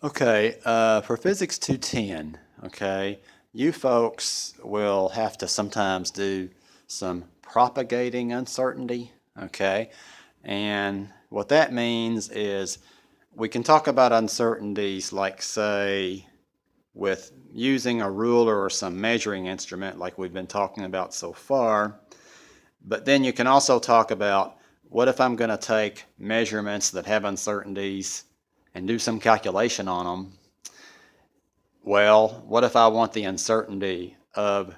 Okay, for Physics 210, okay, you folks will have to sometimes do some propagating uncertainty, okay? And what that means is we can talk about uncertainties like, say, with using a ruler or some measuring instrument like we've been talking about so far. But then you can also talk about what if I'm going to take measurements that have uncertainties and do some calculation on them. Well, what if I want the uncertainty of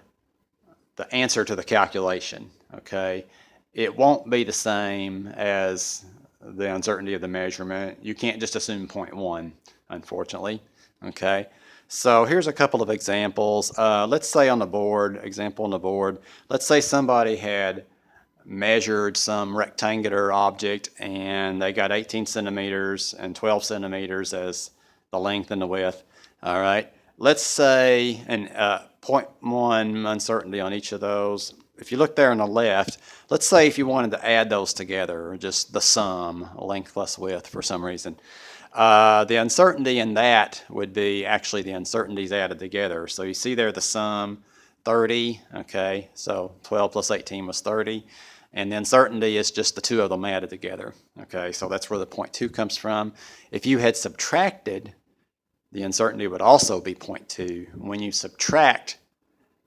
the answer to the calculation? Okay, it won't be the same as the uncertainty of the measurement. You can't just assume 0.1, unfortunately. Okay, so here's a couple of examples. Let's say on the board, let's say somebody had measured some rectangular object and they got 18 centimeters and 12 centimeters as the length and the width. All right, let's say an 0.1 uncertainty on each of those. If you look there on the left, let's say if you wanted to add those together, or just the sum, length plus width for some reason, the uncertainty in that would be actually the uncertainties added together. So you see there the sum 30, okay, so 12 plus 18 was 30. And the uncertainty is just the two of them added together. Okay, so that's where the 0.2 comes from. If you had subtracted, the uncertainty would also be 0.2. When you subtract,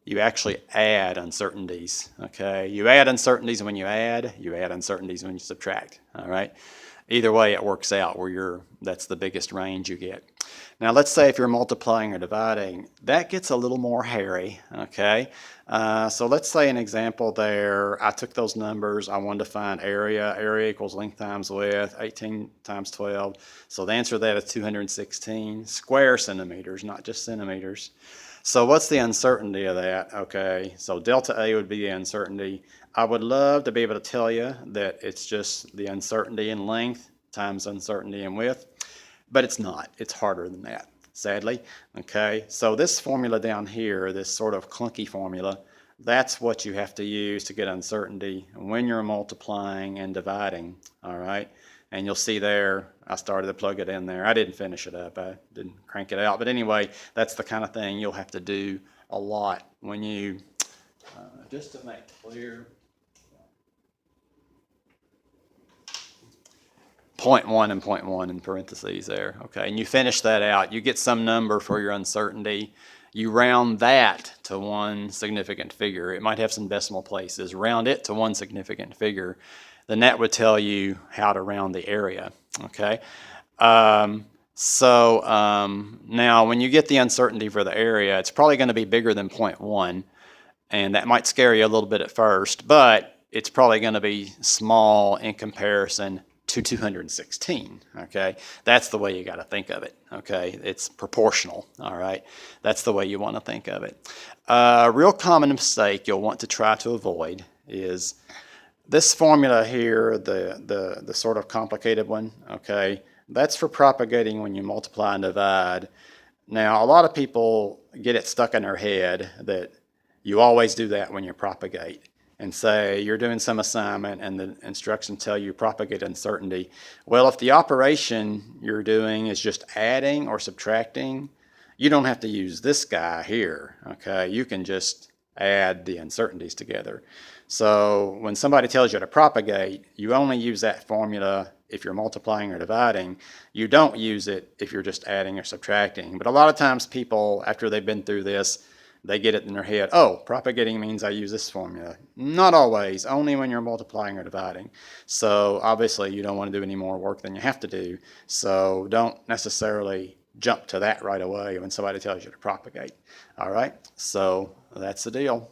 you actually add uncertainties. Okay, you add uncertainties when you add uncertainties when you subtract. All right, either way it works out where that's the biggest range you get. Now let's say if you're multiplying or dividing, that gets a little more hairy, okay? So let's say an example there, I took those numbers, I wanted to find area. Area equals length times width, 18 times 12. So the answer to that is 216 square centimeters, not just centimeters. So what's the uncertainty of that? Okay, so delta A would be the uncertainty. I would love to be able to tell you that it's just the uncertainty in length times uncertainty in width. But it's not. It's harder than that, sadly. Okay, so this formula down here, this sort of clunky formula, that's what you have to use to get uncertainty when you're multiplying and dividing, all right? And you'll see there, I started to plug it in there. I didn't finish it up. I didn't crank it out. But anyway, that's the kind of thing you'll have to do a lot when you, just to make clear, 0.1 and 0.1 in parentheses there, okay? And you finish that out. You get some number for your uncertainty. You round that to one significant figure. It might have some decimal places. Round it to one significant figure. Then that would tell you how to round the area, okay? Now when you get the uncertainty for the area, it's probably going to be bigger than 0.1, and that might scare you a little bit at first, but it's probably going to be small in comparison to 216, okay? That's the way you got to think of it, okay? It's proportional, all right? That's the way you want to think of it. A real common mistake you'll want to try to avoid is this formula here, the sort of complicated one, okay? That's for propagating when you multiply and divide. Now, a lot of people get it stuck in their head that you always do that when you propagate, and say you're doing some assignment and the instructions tell you propagate uncertainty. Well, if the operation you're doing is just adding or subtracting, you don't have to use this guy here, okay? You can just add the uncertainties together. So when somebody tells you to propagate, you only use that formula if you're multiplying or dividing. You don't use it if you're just adding or subtracting. But a lot of times people, after they've been through this, they get it in their head, oh, propagating means I use this formula. Not always, only when you're multiplying or dividing. So obviously you don't want to do any more work than you have to do. So don't necessarily jump to that right away when somebody tells you to propagate. All right, so that's the deal.